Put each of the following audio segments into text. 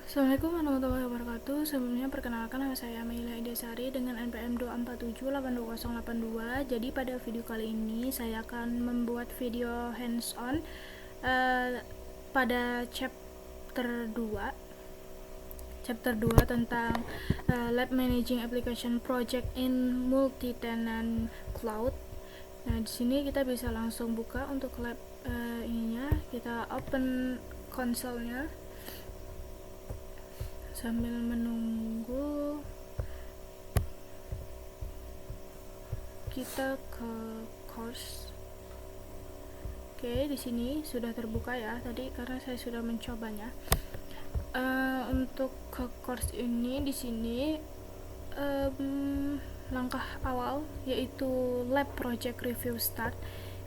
Assalamualaikum warahmatullahi wabarakatuh. Sebelumnya perkenalkan, nama saya Amelia Idesari dengan NPM 2478282. Jadi pada video kali ini saya akan membuat video hands on pada chapter 2 tentang Lab Managing Application Project in Multi-Tenant Cloud. Nah, di sini kita bisa langsung buka untuk lab ininya. Kita open konsolnya sambil menunggu kita ke course. Oke, di sini sudah terbuka ya tadi karena saya sudah mencobanya. Untuk ke course ini di sini langkah awal yaitu lab project review start,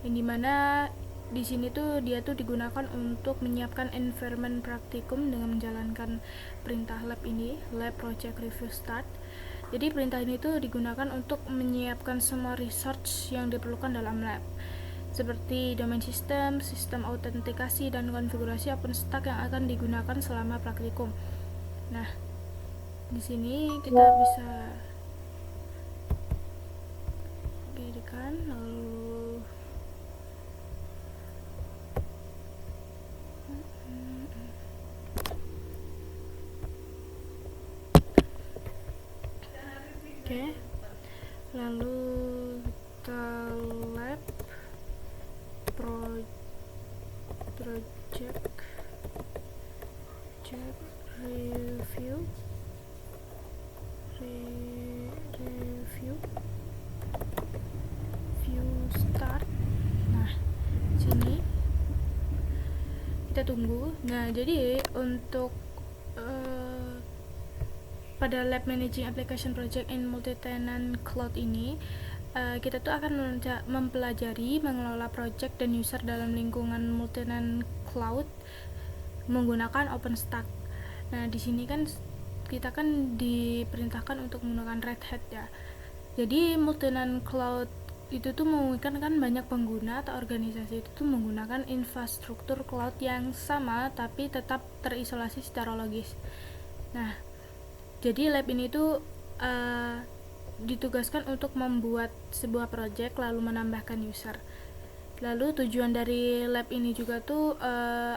yang dimana di sini tuh dia tuh digunakan untuk menyiapkan environment praktikum dengan menjalankan perintah lab ini, lab project review start. Jadi perintah ini tuh digunakan untuk menyiapkan semua research yang diperlukan dalam lab, seperti domain system, sistem autentikasi, dan konfigurasi OpenStack yang akan digunakan selama praktikum. Nah, di sini kita bisa kan lalu lalu kita lab project review start. Nah, sini kita tunggu. Nah, jadi untuk pada Lab Managing Application Project in Multi-Tenant Cloud ini, kita tuh akan mempelajari mengelola project dan user dalam lingkungan multi-tenant cloud menggunakan OpenStack. Nah, di sini kan kita kan diperintahkan untuk menggunakan Red Hat ya. Jadi multi-tenant cloud itu tuh memungkinkan kan banyak pengguna atau organisasi itu tuh menggunakan infrastruktur cloud yang sama tapi tetap terisolasi secara logis. Nah, jadi lab ini tuh ditugaskan untuk membuat sebuah project lalu menambahkan user. Lalu tujuan dari lab ini juga tuh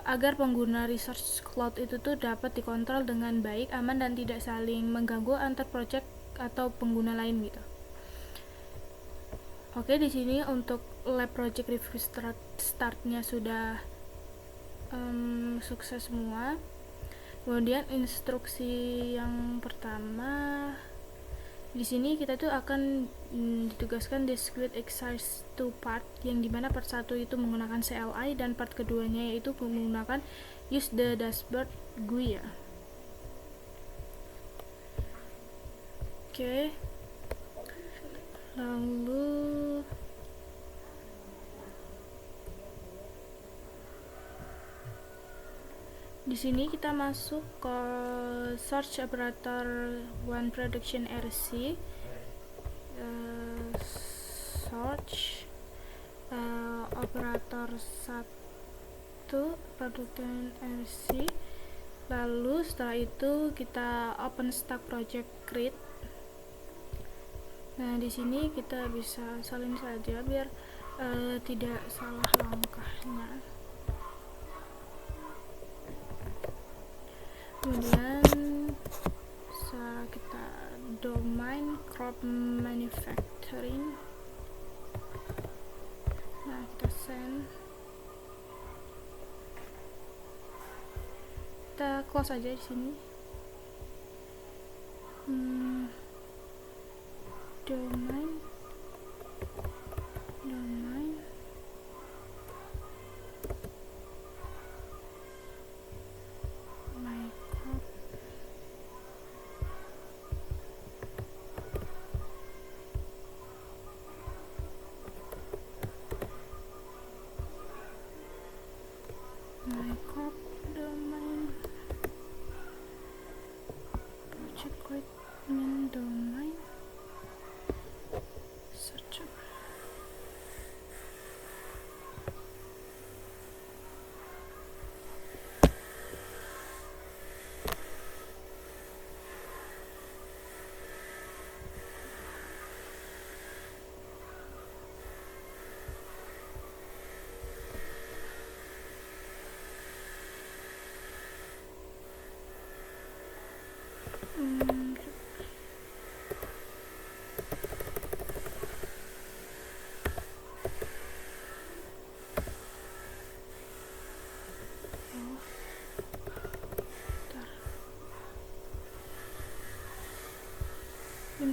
agar pengguna resource cloud itu tuh dapat dikontrol dengan baik, aman, dan tidak saling mengganggu antar project atau pengguna lain gitu. Oke, di sini untuk lab project review startnya sudah sukses semua. Kemudian instruksi yang pertama, di sini kita tuh akan ditugaskan discrete exercise 2 part, yang dimana part 1 itu menggunakan CLI dan part keduanya yaitu menggunakan use the dashboard GUI ya. Oke. Lalu di sini kita masuk ke search operator one production RC, search operator 1 production RC. Lalu setelah itu kita OpenStack project create. Nah, di sini kita bisa salin saja biar tidak salah langkahnya. Kemudian kita domain crop manufacturing. Nah, kita send. Kita close aja di sini. Domain domain project create domain search.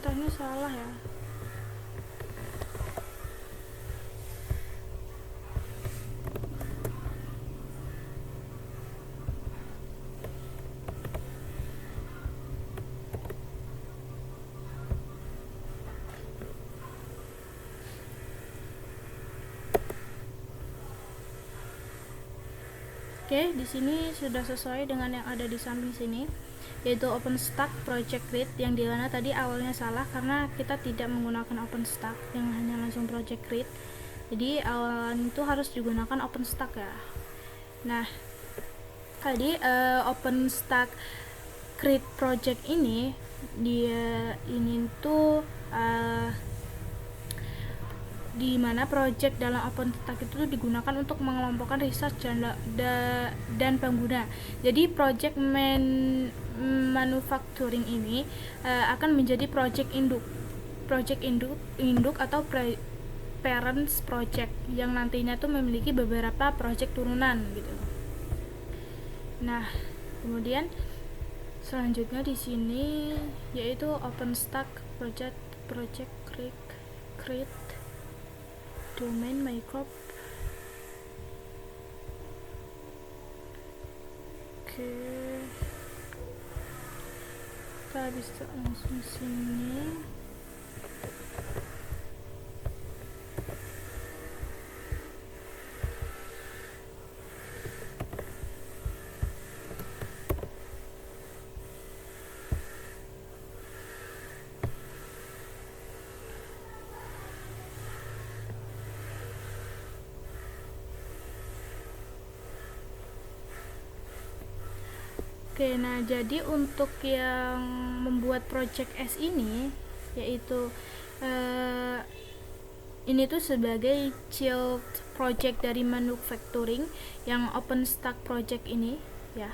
perintahnya salah ya. Oke, di sini sudah sesuai dengan yang ada di samping sini, yaitu OpenStack Project Create, yang dimana tadi awalnya salah karena kita tidak menggunakan OpenStack yang hanya langsung Project Create. Jadi awalnya itu harus digunakan OpenStack ya. Nah, tadi OpenStack Create Project ini tuh di mana project dalam OpenStack itu digunakan untuk mengelompokkan research dan pengguna. Jadi project manufacturing ini akan menjadi project induk atau parents project yang nantinya tuh memiliki beberapa project turunan gitu. Nah, kemudian selanjutnya di sini yaitu OpenStack project create domain microbe. Oke, kita bisa langsung sini. Oke, nah jadi untuk yang membuat project S ini, yaitu ini tuh sebagai child project dari manufacturing yang OpenStack project ini ya,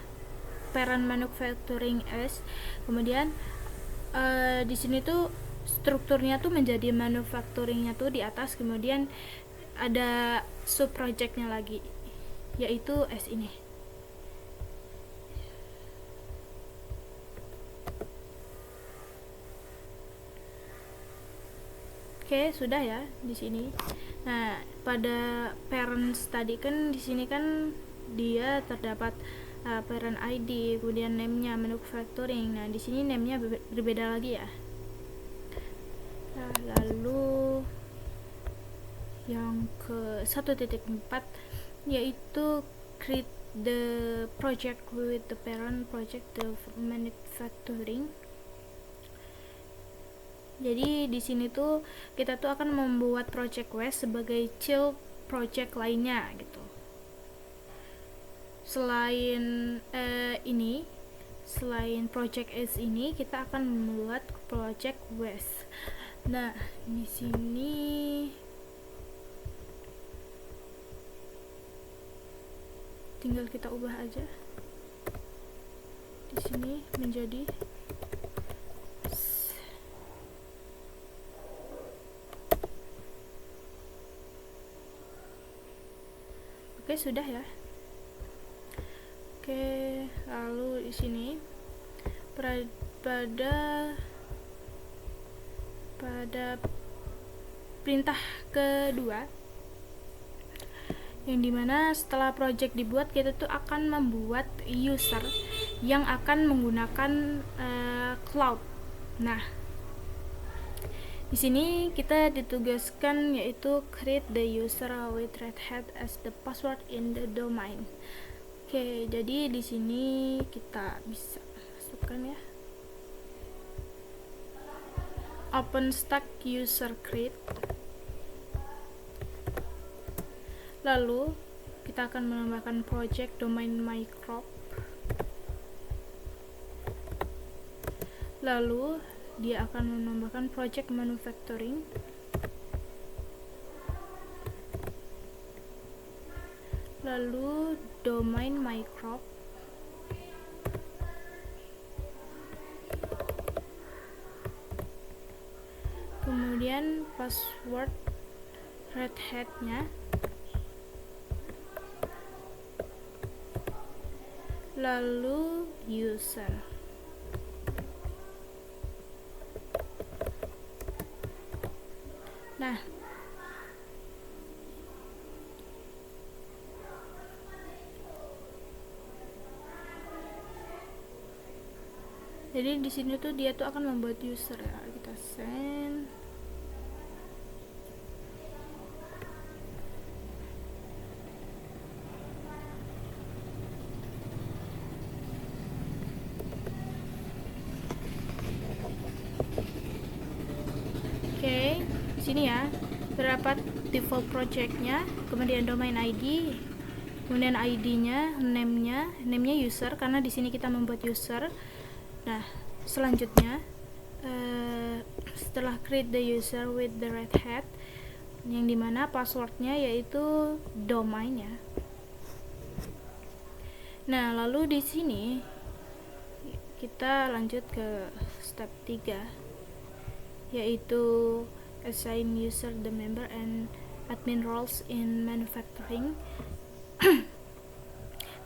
parent manufacturing S. Kemudian di sini tuh strukturnya tuh menjadi manufacturingnya tuh di atas, kemudian ada sub projectnya lagi yaitu S ini. Oke, sudah ya di sini. Nah, pada parents tadi kan di sini kan dia terdapat parent ID, kemudian name-nya manufacturing. Nah, di sini name-nya berbeda lagi ya. Nah, lalu yang ke 1.4 yaitu create the project with the parent project the manufacturing. Jadi di sini tuh kita tuh akan membuat project West sebagai child project lainnya gitu. Selain selain project S ini, kita akan membuat project West. Nah, di sini tinggal kita ubah aja. Di sini menjadi Oke, sudah ya. Oke, lalu di sini pada perintah kedua, yang dimana setelah project dibuat, kita tuh akan membuat user yang akan menggunakan cloud. Nah, di sini kita ditugaskan yaitu create the user with Red Hat as the password in the domain. Oke, jadi di sini kita bisa masukkan ya. OpenStack user create. Lalu kita akan menambahkan project domain microbe. Lalu dia akan menambahkan project manufacturing. Lalu domain microbe. Kemudian password Red Hat-nya. Lalu user. Nah, jadi di sini tuh dia tuh akan membuat user ya. Kita send. Oke, di sini ya terdapat default projectnya, kemudian domain ID, kemudian ID-nya, name-nya user karena di sini kita membuat user. Nah, selanjutnya setelah create the user with the red hat, yang dimana passwordnya yaitu domain ya. Nah, lalu di sini kita lanjut ke step 3, yaitu assign user the member and admin roles in manufacturing.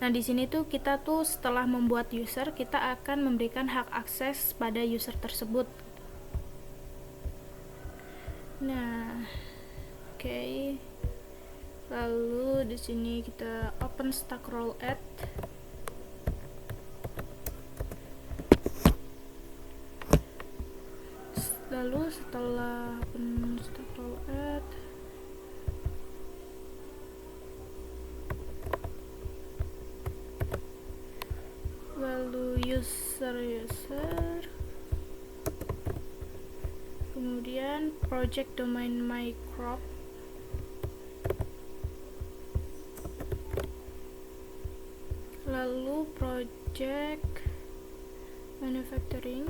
Nah, di sini tuh kita tuh setelah membuat user, kita akan memberikan hak akses pada user tersebut. Nah, oke. Lalu di sini kita open stack role add. Lalu setelah open stack role add, lalu user, kemudian project domain microp, lalu project manufacturing,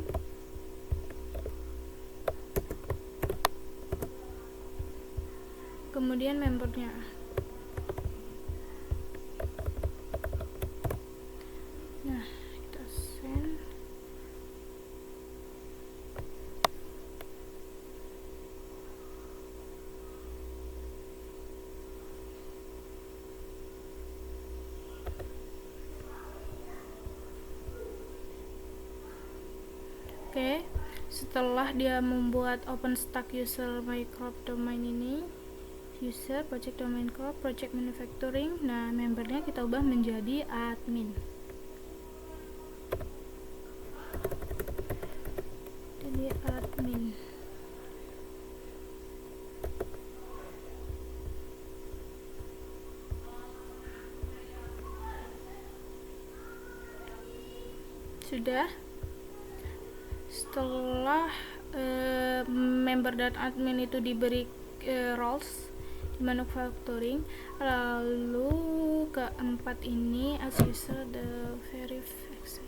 kemudian membernya. Nah, kita send. Oke, setelah dia membuat OpenStack user microp domain ini, user project domain crop project manufacturing, nah membernya kita ubah menjadi admin. Jadi admin. Sudah. Setelah member dan admin itu diberi roles di manufacturing, lalu keempat ini as user the verification.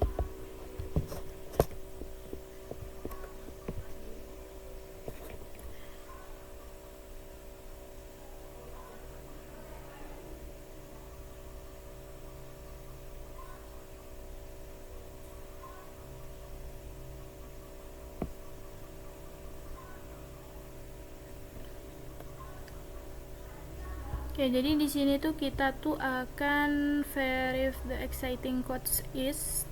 Oke, jadi di sini tuh kita tuh akan verify the exciting codes is,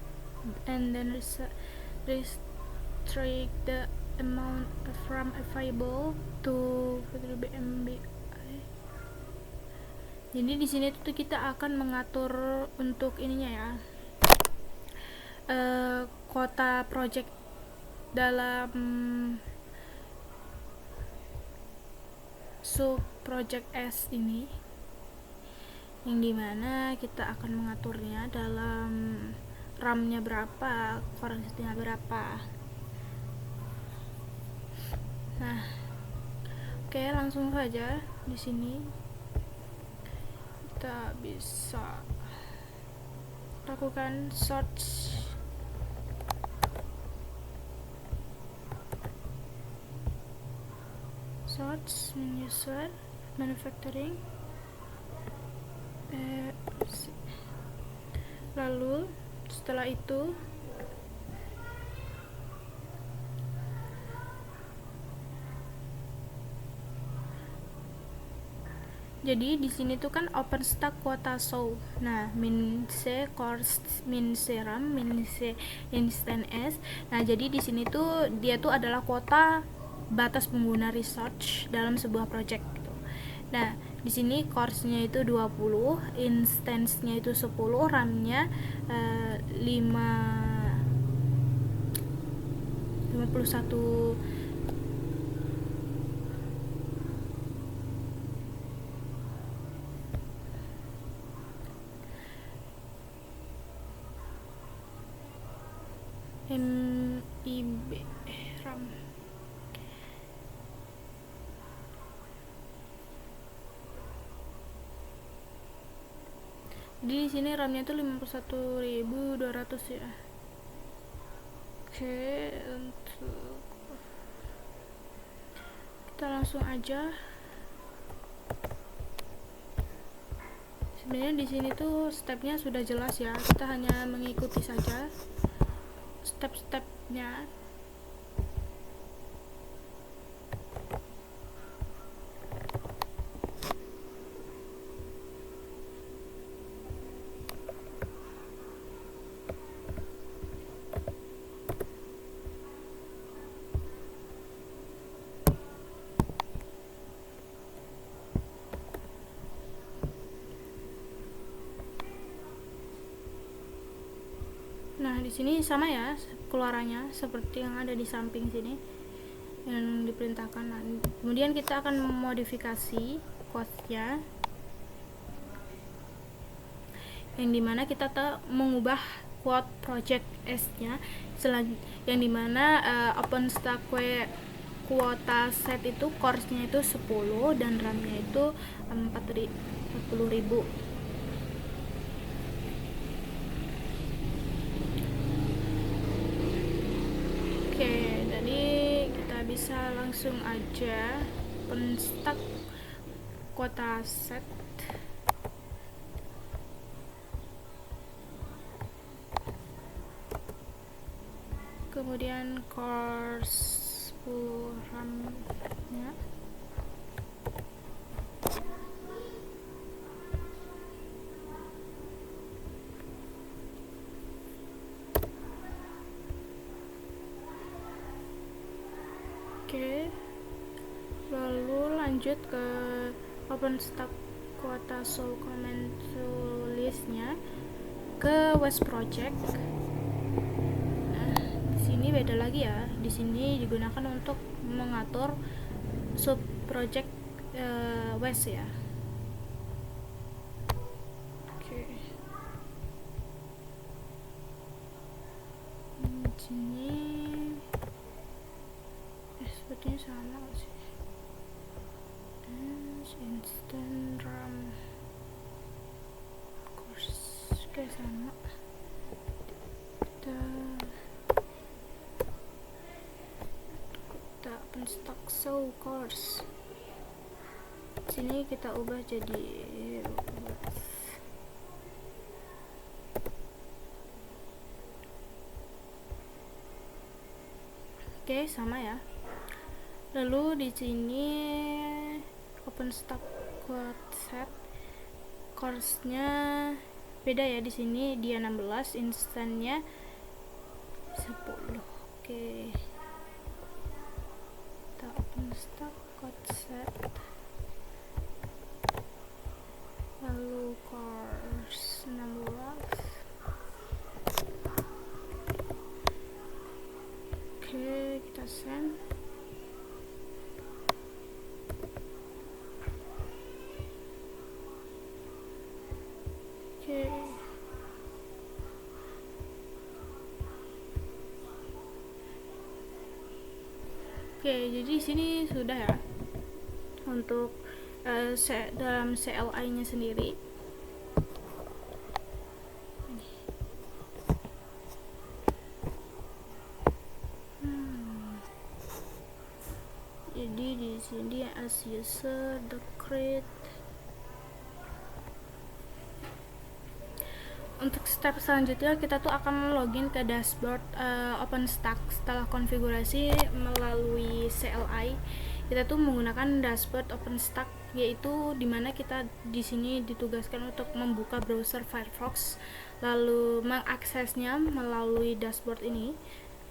and then restrict the amount from available to BMBI. Jadi di sini tuh kita akan mengatur untuk ininya ya, kuota project dalam sub project S ini, yang dimana kita akan mengaturnya dalam RAM-nya berapa, core-nya berapa. Nah, oke, langsung saja di sini kita bisa lakukan search. Search user manufacturing, lalu setelah itu jadi di sini tuh kan OpenStack kuota show. Nah, min c core, min c RAM, min c instant s. Nah, jadi di sini tuh dia tuh adalah kuota batas pengguna research dalam sebuah project gitu. Nah, di sini course-nya itu 20, instance-nya itu 10, RAM-nya 51 MIB RAM. Jadi di sini RAM-nya tuh 51.200 ya. Oke, untuk kita langsung aja. Sebenarnya di sini tuh stepnya sudah jelas ya. Kita hanya mengikuti saja step-stepnya. Nah, di sini sama ya keluarannya seperti yang ada di samping sini yang diperintahkan. Nah, kemudian kita akan memodifikasi code-nya yang dimana kita mengubah quote project S-nya yang dimana OpenStack kuota set itu course-nya itu 10 dan RAM-nya itu 40.000. Oke, jadi kita bisa langsung aja OpenStack kuota set. Kemudian course 10 RAM-nya. Oke, lalu lanjut ke OpenStack kuota show command to list-nya ke West Project. Nah, di sini beda lagi ya. Di sini digunakan untuk mengatur sub project West ya. Oke. Di sini sepertinya sama gak sih? Instant RAM course kayak sama. Kita OpenStack show course. Sini kita ubah jadi oke, sama ya. Lalu di sini OpenStack quote set course-nya beda ya. Di sini dia 16, instannya 10. Oke. Kita OpenStack quote set. Lalu course 16. Oke, kita send. Oke, jadi di sini sudah ya untuk dalam CLI-nya sendiri. Jadi di sini as user create. Untuk step selanjutnya kita tuh akan login ke dashboard OpenStack setelah konfigurasi melalui CLI. Kita tuh menggunakan dashboard OpenStack, yaitu dimana kita di sini ditugaskan untuk membuka browser Firefox lalu mengaksesnya melalui dashboard ini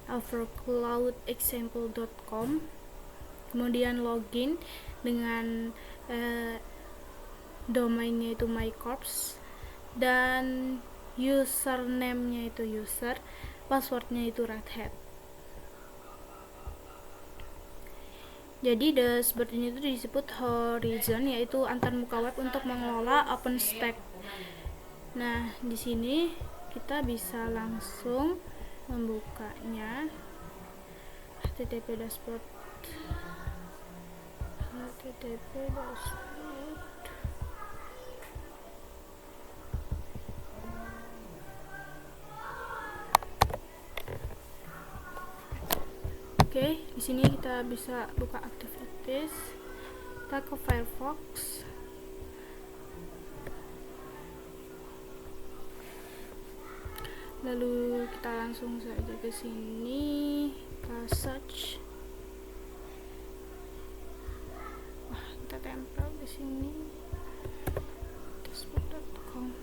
overcloudexample.com. kemudian login dengan domainnya itu mycorps, dan username-nya itu user, passwordnya itu Red Hat. Jadi dashboard ini itu disebut Horizon, yaitu antarmuka web untuk mengelola OpenStack. Nah, di sini kita bisa langsung membukanya. http dashboard Oke, di sini kita bisa buka activities. Kita ke Firefox. Lalu kita langsung saja ke sini, kita search. Wah, kita tempel di sini. dashboard.com.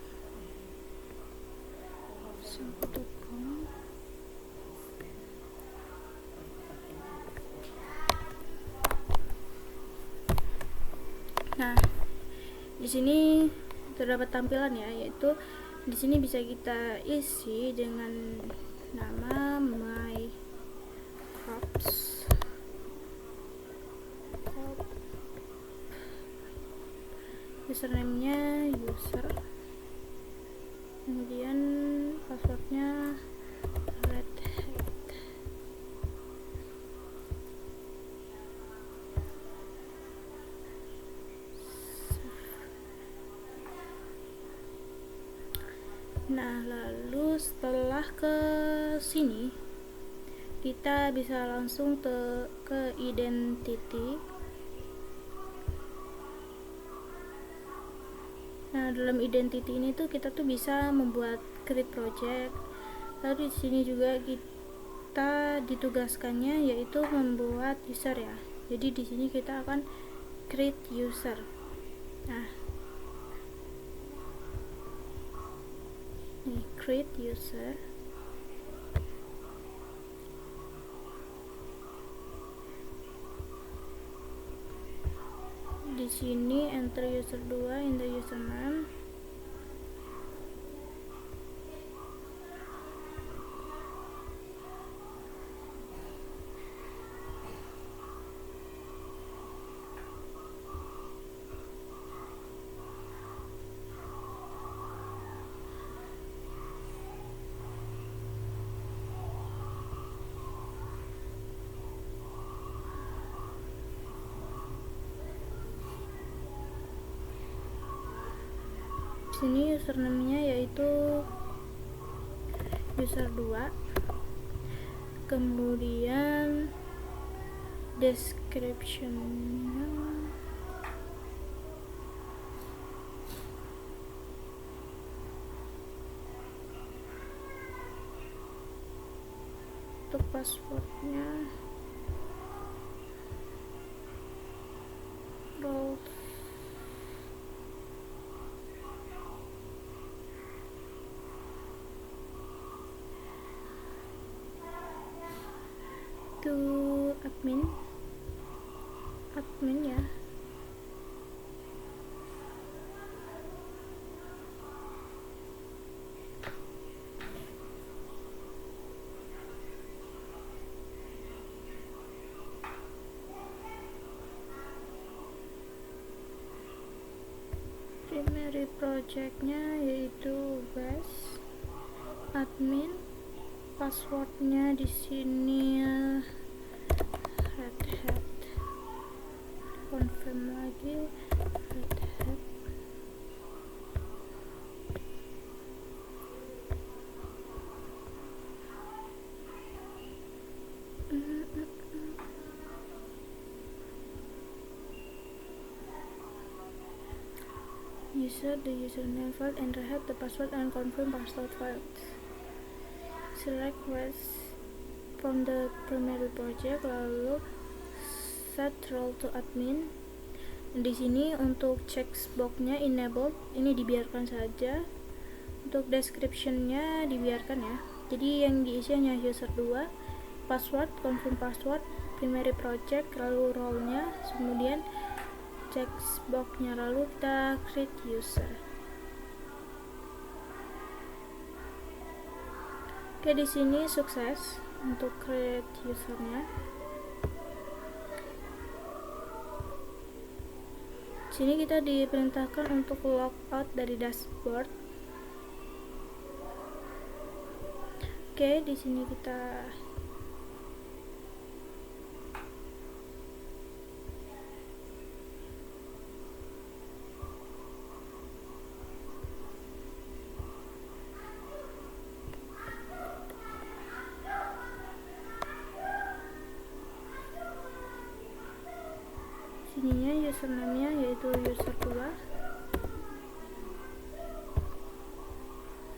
Nah, di sini terdapat tampilan ya, yaitu di sini bisa kita isi dengan nama mycorps, username-nya user, kemudian passwordnya Red Hat. Nah, lalu setelah ke sini kita bisa langsung ke identity. Nah, dalam identity ini tuh kita tuh bisa membuat create project. Lalu di sini juga kita ditugaskannya yaitu membuat user ya. Jadi di sini kita akan create user. Nah, nih create user. Di sini enter user 2 in the username. Sini username-nya yaitu user 2, kemudian description-nya untuk passwordnya Rolf. Itu admin ya. Primary projectnya yaitu base admin, passwordnya di sini Red Hat, confirm lagi Red Hat. User the username field and Red Hat the password and confirm password fields. Select request from the primary project, lalu set role to admin. Di sini untuk checkbox-nya enabled, ini dibiarkan saja. Untuk description-nya dibiarkan ya. Jadi yang diisi hanya user 2, password, confirm password, primary project, lalu role-nya, kemudian checkbox-nya, lalu kita create user. Oke, di sini sukses untuk create usernya. Sini kita diperintahkan untuk logout dari dashboard. Oke, di sini kita sininya username-nya yaitu user2,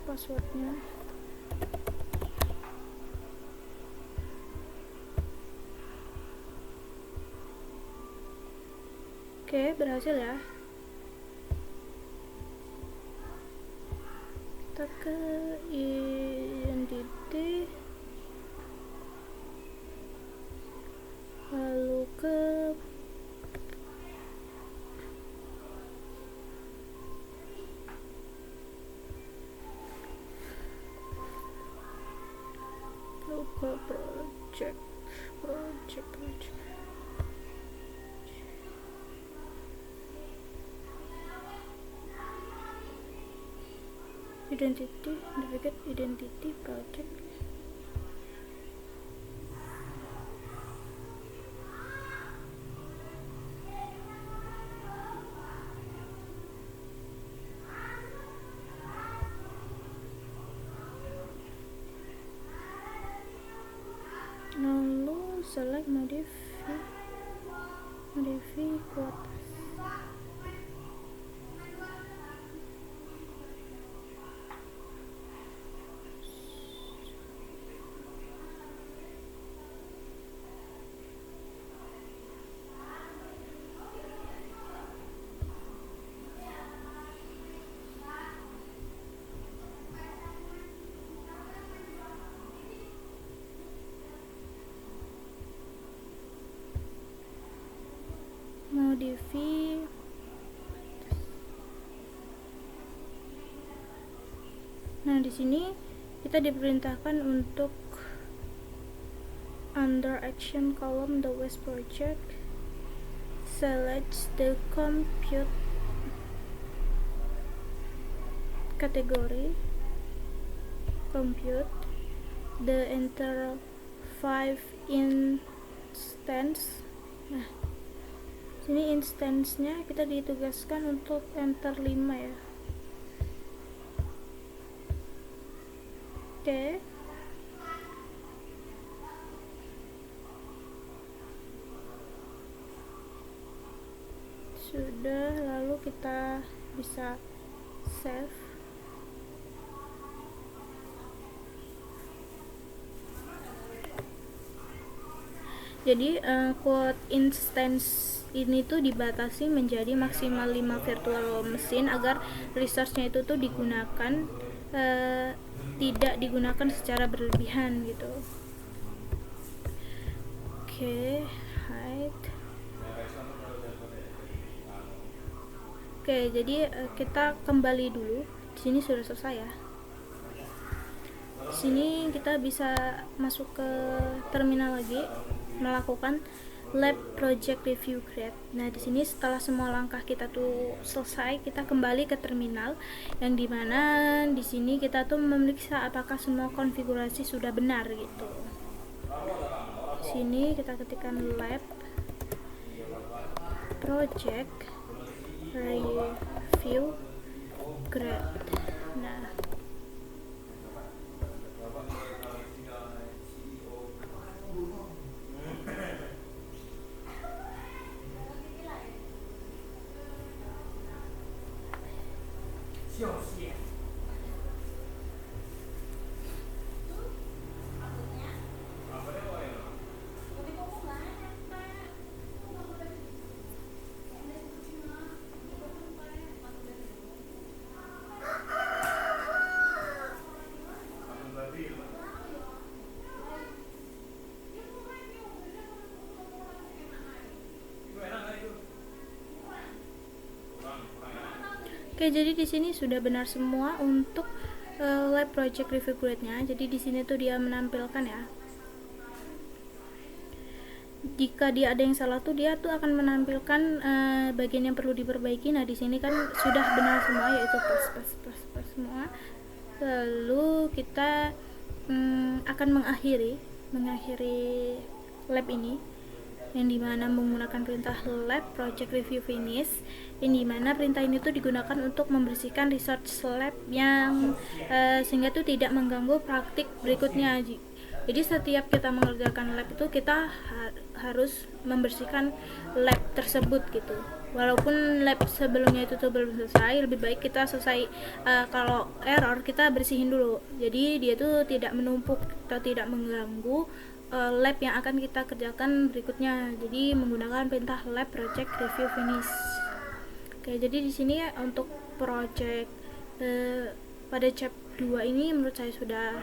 passwordnya oke, berhasil ya. Kita ke identity, lalu ke project identity, navigate identity project. Lalu select modify quotas. Modify. Nah, di sini kita diperintahkan untuk under action column the West project, select the compute category, compute the enter 5 instance. Nah, sini instance-nya kita ditugaskan untuk enter 5 ya. Oke. Sudah, lalu kita bisa save. Jadi quote instance ini tuh dibatasi menjadi maksimal 5 virtual machine agar resource-nya itu tuh digunakan tidak digunakan secara berlebihan gitu. Oke, hide. Oke, jadi kita kembali dulu. Di sini sudah selesai ya. Di sini kita bisa masuk ke terminal lagi, melakukan lab project review create. Nah, di sini setelah semua langkah kita tuh selesai, kita kembali ke terminal yang dimana di sini kita tuh memeriksa apakah semua konfigurasi sudah benar gitu. Di sini kita ketikkan lab project review create. Nah, Oke, jadi di sini sudah benar semua untuk lab project review grade-nya. Jadi di sini tuh dia menampilkan ya. Jika dia ada yang salah tuh dia tuh akan menampilkan bagian yang perlu diperbaiki. Nah, di sini kan sudah benar semua, yaitu pas semua. Lalu kita akan mengakhiri lab ini, yang dimana menggunakan perintah lab project review finish, yang dimana perintah ini tuh digunakan untuk membersihkan research lab yang sehingga tuh tidak mengganggu praktik berikutnya. Jadi setiap kita mengerjakan lab itu kita harus membersihkan lab tersebut gitu. Walaupun lab sebelumnya itu tuh belum selesai, lebih baik kita selesai. Kalau error kita bersihin dulu, jadi dia tuh tidak menumpuk atau tidak mengganggu lab yang akan kita kerjakan berikutnya. Jadi menggunakan perintah lab project review finish. Oke, jadi di sini untuk project pada chap 2 ini menurut saya sudah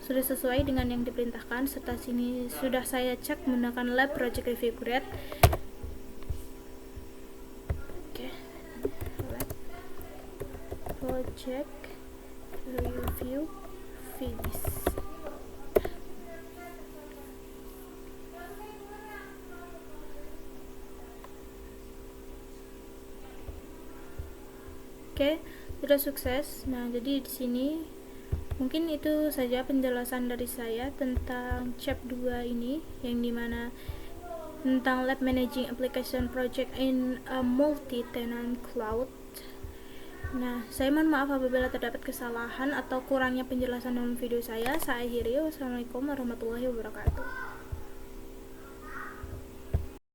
sesuai dengan yang diperintahkan, serta sini sudah saya cek menggunakan lab project review grade. Oke, lab project review finish. Oke, sudah sukses. Nah, jadi di sini mungkin itu saja penjelasan dari saya tentang chap 2 ini, yang dimana tentang lab managing application project in a multi-tenant cloud. Nah, saya mohon maaf apabila terdapat kesalahan atau kurangnya penjelasan dalam video saya. Saya akhiri. Wassalamualaikum warahmatullahi wabarakatuh.